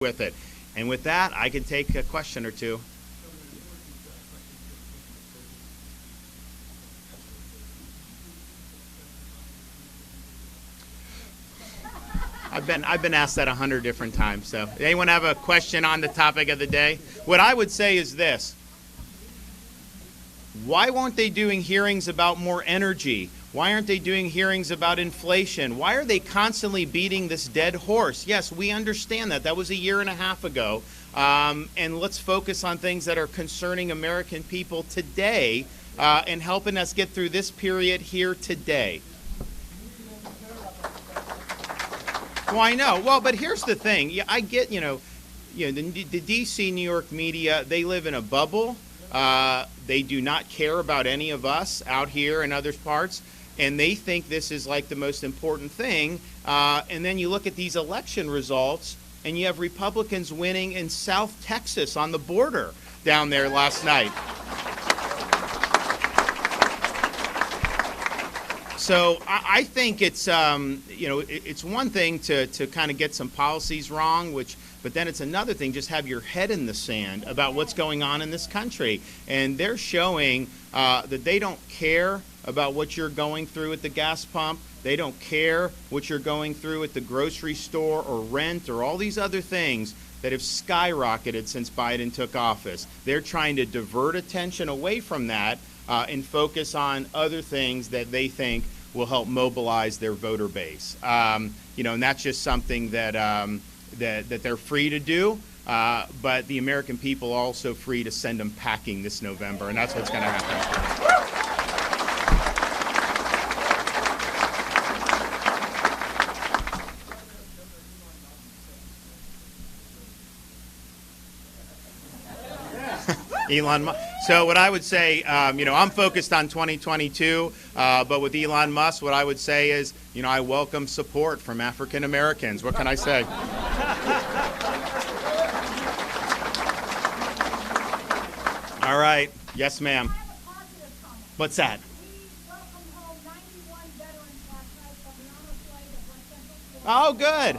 with it. And with that, I can take a question or two. I've been asked that 100 different times. So, anyone have a question on the topic of the day? What I would say is this: why weren't they doing hearings about more energy? Why aren't they doing hearings about inflation? Why are they constantly beating this dead horse? Yes, we understand that. That was a year and a half ago. And let's focus on things that are concerning American people today and helping us get through this period here today. Well, I know. Well, but here's the thing. Yeah, I get, the D.C., New York media, they live in a bubble. They do not care about any of us out here in other parts, and they think this is like the most important thing. And then you look at these election results, and you have Republicans winning in South Texas on the border down there last night. So I think it's it's one thing to kind of get some policies wrong, but then it's another thing just have your head in the sand about what's going on in this country. And they're showing that they don't care about what you're going through at the gas pump. They don't care what you're going through at the grocery store or rent or all these other things that have skyrocketed since Biden took office. They're trying to divert attention away from that and focus on other things that they think will help mobilize their voter base. And that's just something that that they're free to do. But the American people are also free to send them packing this November, and that's what's going to happen. Elon Musk. So what I would say, I'm focused on 2022, but with Elon Musk, what I would say is, I welcome support from African Americans. What can I say? All right. Yes, ma'am. What's that? Oh, good.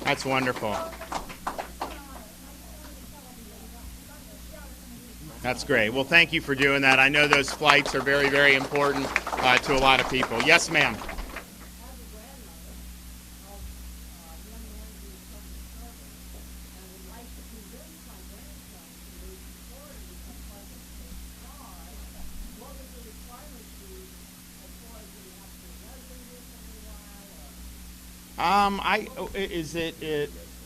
That's wonderful. That's great. Well, thank you for doing that. I know those flights are very, very important to a lot of people. Yes, ma'am.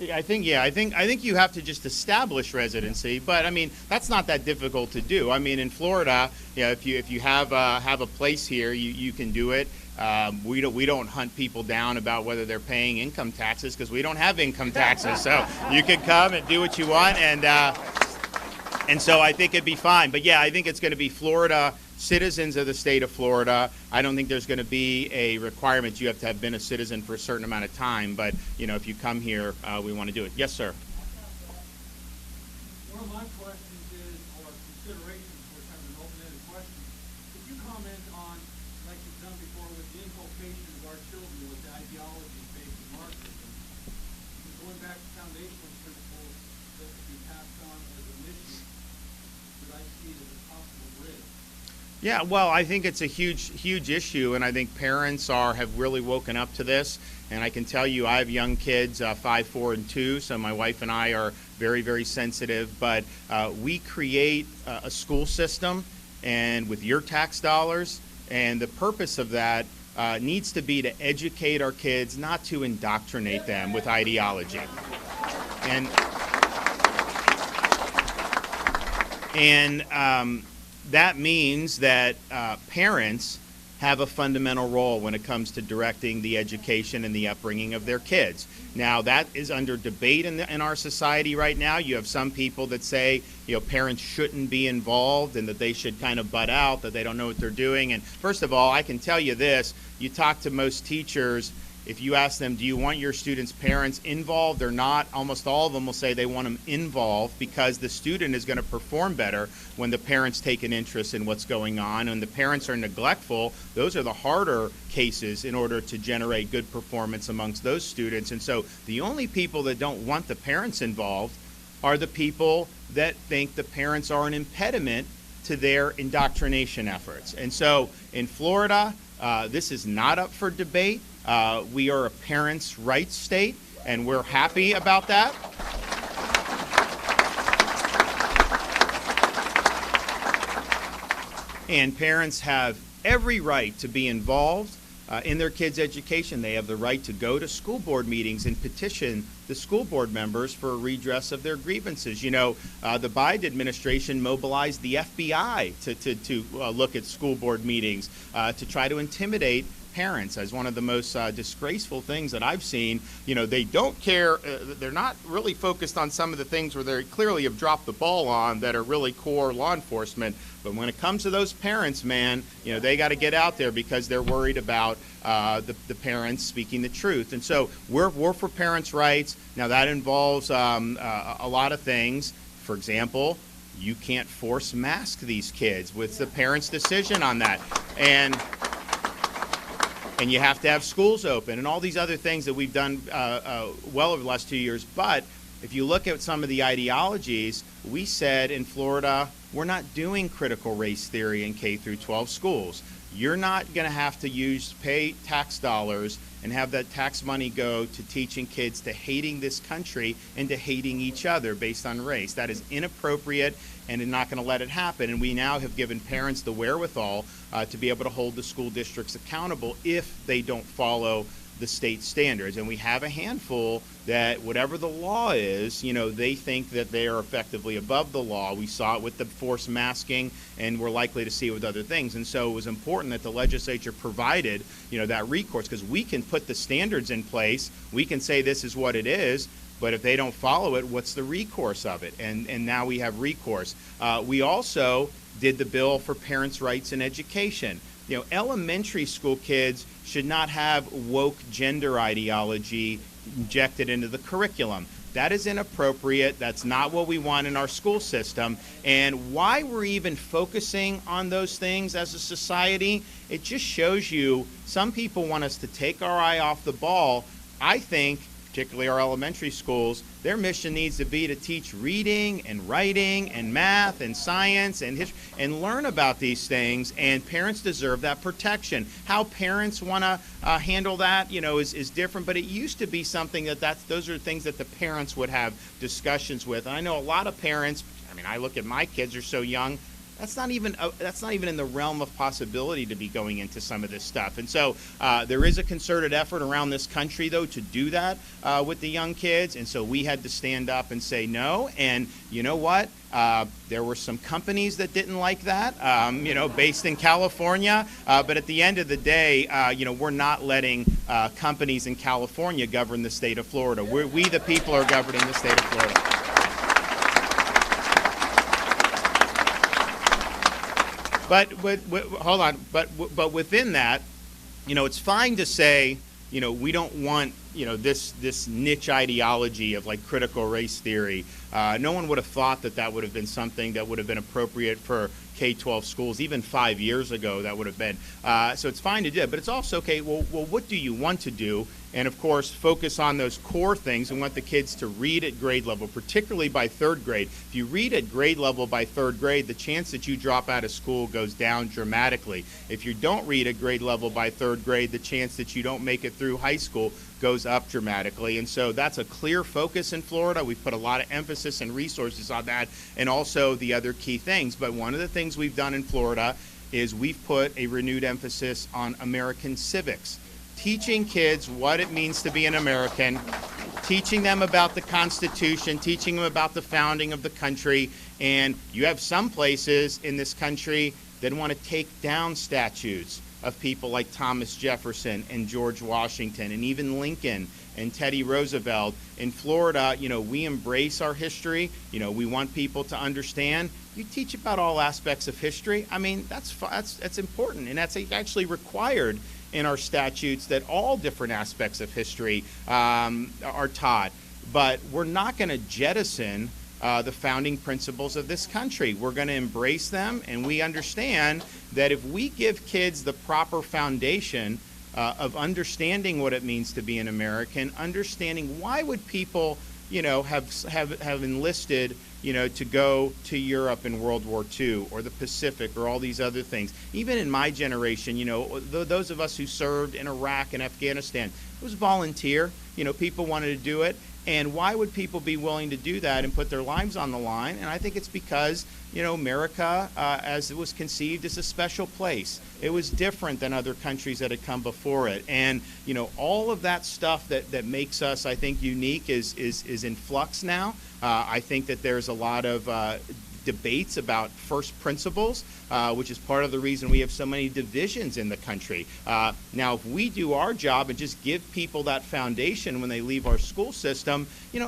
I think you have to just establish residency, but I mean that's not that difficult to do. I mean in Florida, if you have a place here, you can do it. We don't hunt people down about whether they're paying income taxes because we don't have income taxes. So you can come and do what you want, and so I think it'd be fine. But yeah, I think it's going to be Florida. Citizens of the state of Florida. I don't think there's going to be a requirement you have to have been a citizen for a certain amount of time, but if you come here, we want to do it. Yes, sir. One of my questions is, or considerations for kind of an open-ended question, could you comment on, like you've done before, with the inculcation of our children with the ideology based in Marxism, going back to foundational principles that could be passed on as a mission, that I see as a possible bridge? Yeah, well, I think it's a huge issue, and I think parents have really woken up to this. And I can tell you, I have young kids, 5, 4, and 2, so my wife and I are very, very sensitive. But we create a school system, and with your tax dollars, and the purpose of that needs to be to educate our kids, not to indoctrinate them with ideology. And that means that parents have a fundamental role when it comes to directing the education and the upbringing of their kids. Now, that is under debate in our society right now. You have some people that say, parents shouldn't be involved and that they should kind of butt out, that they don't know what they're doing. And first of all, I can tell you this, you talk to most teachers if you ask them, do you want your students' parents involved or not, almost all of them will say they want them involved, because the student is going to perform better when the parents take an interest in what's going on. And the parents are neglectful, those are the harder cases in order to generate good performance amongst those students. And so the only people that don't want the parents involved are the people that think the parents are an impediment to their indoctrination efforts. And so in Florida, this is not up for debate. We are a parents' rights state, and we're happy about that. And parents have every right to be involved in their kids' education. They have the right to go to school board meetings and petition the school board members for a redress of their grievances. You know, the Biden administration mobilized the FBI to look at school board meetings to try to intimidate parents as one of the most disgraceful things that I've seen. You know, they don't care, they're not really focused on some of the things where they clearly have dropped the ball on that are really core law enforcement. But when it comes to those parents, man, you know, they got to get out there because they're worried about the parents speaking the truth. And so we're for parents' rights. Now that involves a lot of things. For example, you can't force mask these kids with the parents' decision on that. And you have to have schools open and all these other things that we've done well over the last 2 years. But if you look at some of the ideologies, we said in Florida, we're not doing critical race theory in K through 12 schools. You're not going to have to pay tax dollars and have that tax money go to teaching kids to hating this country and to hating each other based on race. That is inappropriate, and they're not going to let it happen. And we now have given parents the wherewithal to be able to hold the school districts accountable if they don't follow the state standards. And we have a handful that whatever the law is, you know, they think that they are effectively above the law. We saw it with the forced masking, and we're likely to see it with other things. And so it was important that the legislature provided, you know, that recourse, because we can put the standards in place, we can say this is what it is, but if they don't follow it, what's the recourse of it? And now we have recourse. We also did the bill for parents' rights in education. You know, elementary school kids should not have woke gender ideology injected into the curriculum. That is inappropriate. That's not what we want in our school system. And why we're even focusing on those things as a society, it just shows you some people want us to take our eye off the ball. I think, particularly our elementary schools, their mission needs to be to teach reading and writing and math and science and history and learn about these things, and parents deserve that protection. How parents want to handle that, you know, is different, but it used to be something those are things that the parents would have discussions with. And I know a lot of parents, I mean, I look at my kids are so young, that's not even in the realm of possibility to be going into some of this stuff. And so there is a concerted effort around this country, though, to do that with the young kids. And so we had to stand up and say no. And you know what? There were some companies that didn't like that, you know, based in California. But at the end of the day, you know, we're not letting companies in California govern the state of Florida. We the people, are governing the state of Florida. But hold on. But within that, you know, it's fine to say, you know, we don't want, you know, this niche ideology of like critical race theory. No one would have thought that would have been something that would have been appropriate for K-12 schools. Even 5 years ago, that would have been. So it's fine to do it. But it's also, okay, well, what do you want to do? And of course, focus on those core things. We want the kids to read at grade level, particularly by third grade. If you read at grade level by third grade, the chance that you drop out of school goes down dramatically. If you don't read at grade level by third grade, the chance that you don't make it through high school goes up dramatically. And so that's a clear focus in Florida. We've put a lot of emphasis and resources on that, and also the other key things. But one of the things we've done in Florida is we've put a renewed emphasis on American civics. Teaching kids what it means to be an American, teaching them about the Constitution, teaching them about the founding of the country. And you have some places in this country that want to take down statues of people like Thomas Jefferson and George Washington and even Lincoln and Teddy Roosevelt. In Florida, you know, we embrace our history. You know, we want people to understand. You teach about all aspects of history. I mean, that's important, and that's actually required in our statutes that all different aspects of history are taught. But we're not going to jettison the founding principles of this country. We're going to embrace them, and we understand that if we give kids the proper foundation of understanding what it means to be an American, understanding why would people, have enlisted, to go to Europe in World War II or the Pacific or all these other things. Even in my generation, those of us who served in Iraq and Afghanistan, it was volunteer. People wanted to do it. And why would people be willing to do that and put their lives on the line? And I think it's because, America, as it was conceived, is a special place. It was different than other countries that had come before it. And, all of that stuff that makes us, I think, unique is in flux now. I think that there's a lot of debates about first principles, which is part of the reason we have so many divisions in the country. Now, if we do our job and just give people that foundation when they leave our school system,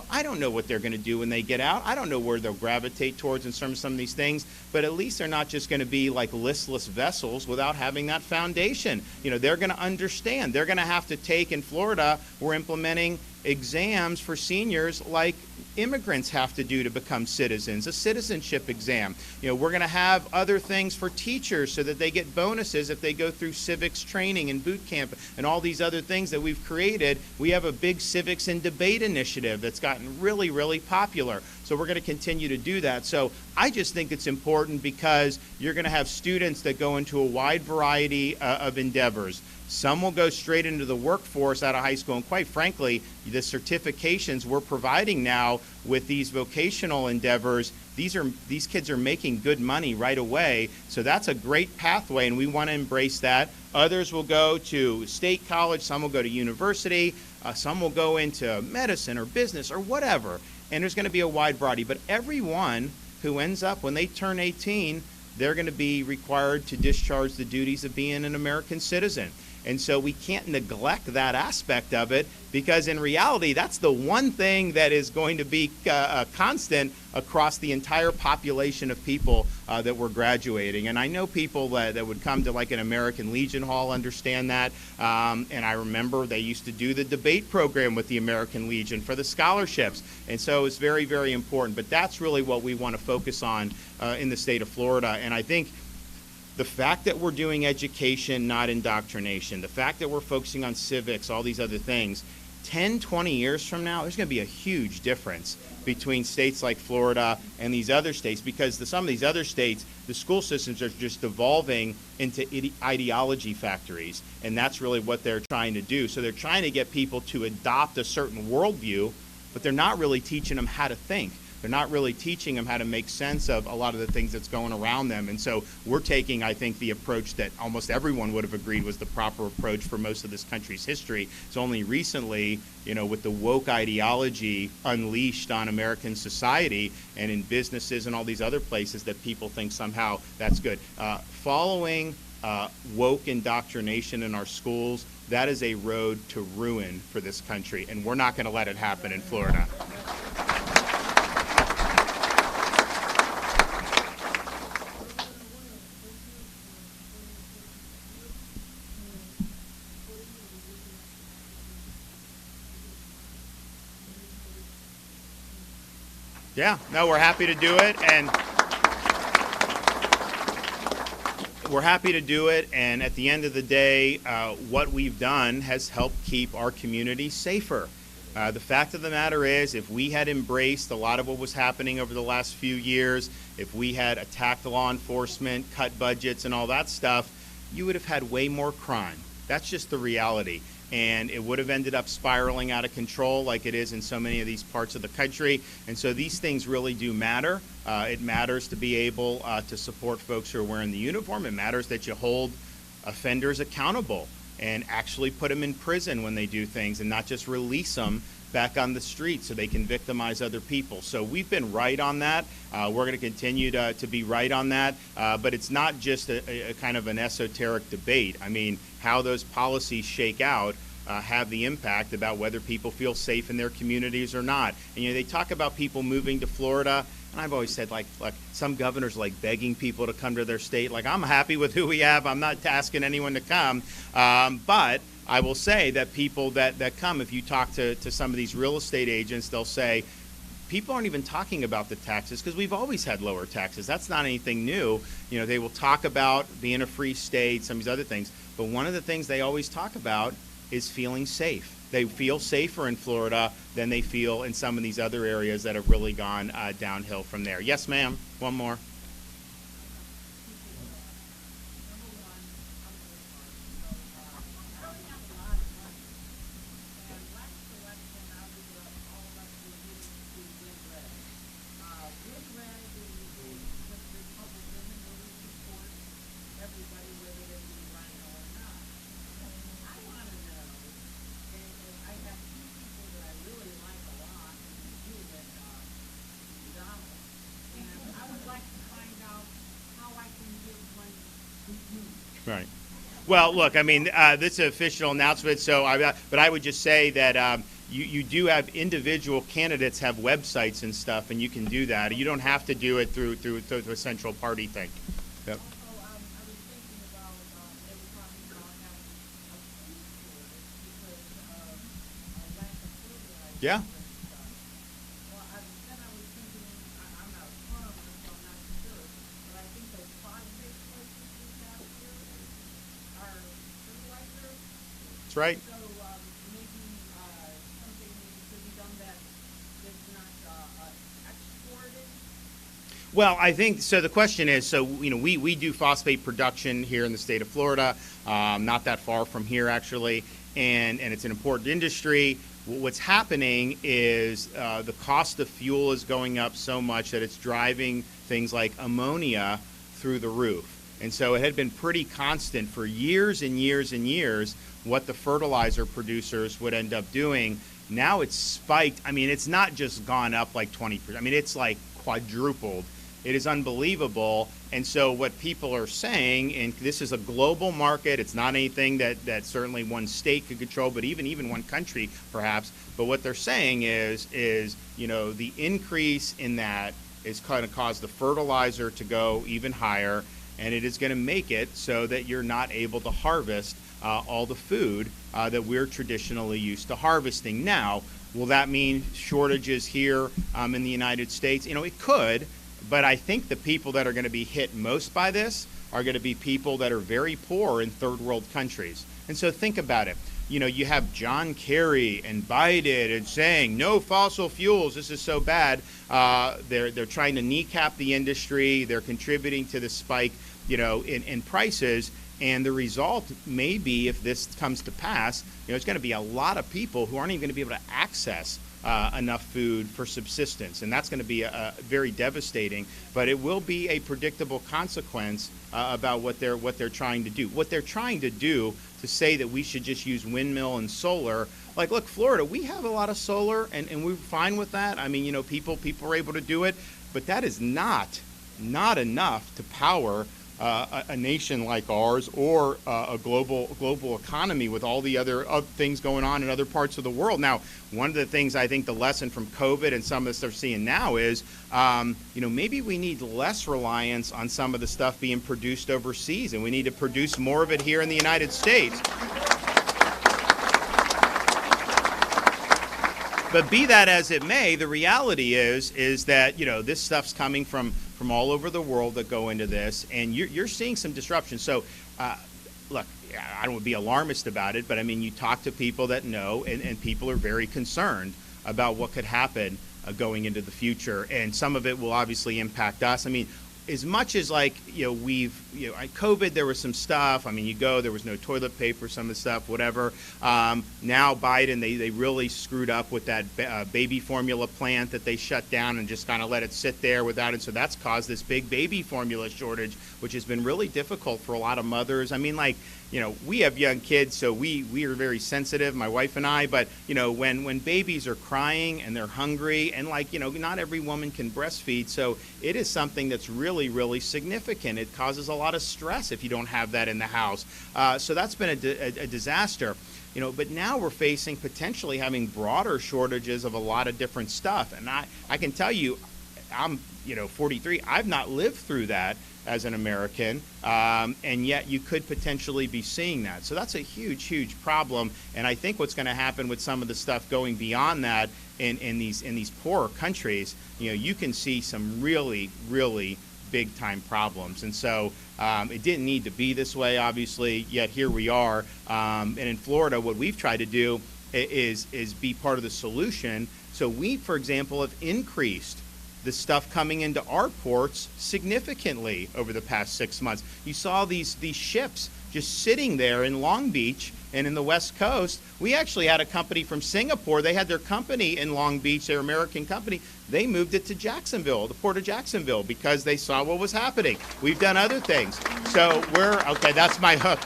I don't know what they're going to do when they get out. I don't know where they'll gravitate towards in terms of some of these things, but at least they're not just going to be like listless vessels without having that foundation. They're going to understand. They're going to have to take, in Florida, we're implementing exams for seniors like immigrants have to do to become citizens, a citizenship exam. We're going to have other things for teachers so that they get bonuses if they go through civics training and boot camp and all these other things that we've created. We have a big civics and debate initiative that's gotten really, really popular. So we're going to continue to do that. So I just think it's important because you're going to have students that go into a wide variety of endeavors. Some will go straight into the workforce out of high school, and quite frankly, the certifications we're providing now with these vocational endeavors, these kids are making good money right away, so that's a great pathway, and we want to embrace that. Others will go to state college, some will go to university, some will go into medicine or business or whatever, and there's going to be a wide variety, but everyone who ends up, when they turn 18, they're going to be required to discharge the duties of being an American citizen. And so we can't neglect that aspect of it, because in reality, that's the one thing that is going to be a constant across the entire population of people that we're graduating. And I know people that would come to like an American Legion Hall understand that. And I remember they used to do the debate program with the American Legion for the scholarships. And so it's very, very important. But that's really what we want to focus on in the state of Florida. And I think the fact that we're doing education, not indoctrination, the fact that we're focusing on civics, all these other things, 10, 20 years from now, there's going to be a huge difference between states like Florida and these other states, because some of these other states, the school systems are just devolving into ideology factories, and that's really what they're trying to do. So they're trying to get people to adopt a certain worldview, but they're not really teaching them how to think. They're not really teaching them how to make sense of a lot of the things that's going around them. And so we're taking, I think, the approach that almost everyone would have agreed was the proper approach for most of this country's history. It's only recently, with the woke ideology unleashed on American society and in businesses and all these other places, that people think somehow that's good. Following woke indoctrination in our schools, that is a road to ruin for this country, and we're not going to let it happen in Florida. Yeah, no, we're happy to do it, and at the end of the day, what we've done has helped keep our community safer. The fact of the matter is, if we had embraced a lot of what was happening over the last few years, if we had attacked law enforcement, cut budgets and all that stuff, you would have had way more crime. That's just the reality. And it would have ended up spiraling out of control like it is in so many of these parts of the country. And so these things really do matter. It matters to be able to support folks who are wearing the uniform. It matters that you hold offenders accountable and actually put them in prison when they do things, and not just release them back on the street so they can victimize other people. So we've been right on that. We're going to continue to be right on that. But it's not just a kind of an esoteric debate. I mean, how those policies shake out have the impact about whether people feel safe in their communities or not. And they talk about people moving to Florida. And I've always said, like some governors like begging people to come to their state. Like, I'm happy with who we have. I'm not asking anyone to come. But I will say that people that come, if you talk to some of these real estate agents, they'll say, people aren't even talking about the taxes because we've always had lower taxes. That's not anything new. You know, they will talk about being a free state, some of these other things. But one of the things they always talk about is feeling safe. They feel safer in Florida than they feel in some of these other areas that have really gone downhill from there. Yes, ma'am. One more. Right. Well, look, I mean, this is an official announcement, so but I would just say that you do have individual candidates have websites and stuff, and you can do that. You don't have to do it through a central party thing. Yep. Yeah. That's right. So maybe something could be done that is not exported? Well, I think so. The question is, so you know, we do phosphate production here in the state of Florida, not that far from here actually, and it's an important industry. What's happening is the cost of fuel is going up so much that it's driving things like ammonia through the roof. And so it had been pretty constant for years and years and years what the fertilizer producers would end up doing. Now it's spiked. I mean, it's not just gone up like 20%. I mean, it's like quadrupled. It is unbelievable. And so what people are saying, and this is a global market, it's not anything that certainly one state could control, but even one country perhaps. But what they're saying is you know, the increase in that is going to cause the fertilizer to go even higher, and it is going to make it so that you're not able to harvest all the food that we're traditionally used to harvesting. Now, will that mean shortages here in the United States? You know, it could, but I think the people that are going to be hit most by this are going to be people that are very poor in third world countries. And so think about it. You know, you have John Kerry and Biden and saying no fossil fuels. This is so bad. They're trying to kneecap the industry. They're contributing to the spike, you know, in prices. And the result may be, if this comes to pass, you know, it's going to be a lot of people who aren't even going to be able to access enough food for subsistence, and that's going to be very devastating. But it will be a predictable consequence about what they're trying to do. What they're trying to do to say that we should just use windmill and solar. Like, look, Florida, we have a lot of solar, and we're fine with that. I mean, you know, people are able to do it, but that is not enough to power a nation like ours, or a global economy with all the other things going on in other parts of the world. Now, one of the things I think the lesson from COVID and some of the stuff we're seeing now is, you know, maybe we need less reliance on some of the stuff being produced overseas, and we need to produce more of it here in the United States. But be that as it may, the reality is that, you know, this stuff's coming from all over the world that go into this, and you're seeing some disruption. So, look, I don't want to be alarmist about it, but I mean, you talk to people that know, and people are very concerned about what could happen going into the future, and some of it will obviously impact us. I mean, as much as, like, you know, COVID, there was some stuff. I mean, there was no toilet paper, some of the stuff, whatever. Now Biden, they really screwed up with that baby formula plant that they shut down and just kind of let it sit there without it. So that's caused this big baby formula shortage, which has been really difficult for a lot of mothers. I mean, like, you know, we have young kids, so we are very sensitive, my wife and I, but, you know, when babies are crying and they're hungry, and, like, you know, not every woman can breastfeed, so it is something that's really, really significant. It causes a lot of stress if you don't have that in the house. So that's been a disaster. You know, but now we're facing potentially having broader shortages of a lot of different stuff. And I can tell you, I'm 43. I've not lived through that as an American, and yet you could potentially be seeing that. So that's a huge, huge problem. And I think what's going to happen with some of the stuff going beyond that in these poorer countries, you can see some really, really big time problems. And so it didn't need to be this way, obviously, yet here we are. And in Florida, what we've tried to do is be part of the solution. So we, for example, have increased the stuff coming into our ports significantly over the past 6 months. You saw these ships just sitting there in Long Beach and in the West Coast. We actually had a company from Singapore. They had their company in Long Beach, their American company. They moved it to Jacksonville, the port of Jacksonville, because they saw what was happening. We've done other things. So okay, that's my hook.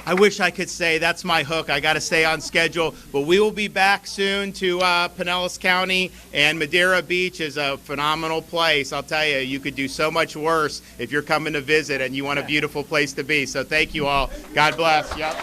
I wish I could say that's my hook. I got to stay on schedule, but we will be back soon to Pinellas County, and Madeira Beach is a phenomenal place. I'll tell you, you could do so much worse if you're coming to visit and you want a beautiful place to be. So thank you all. God bless. Yep.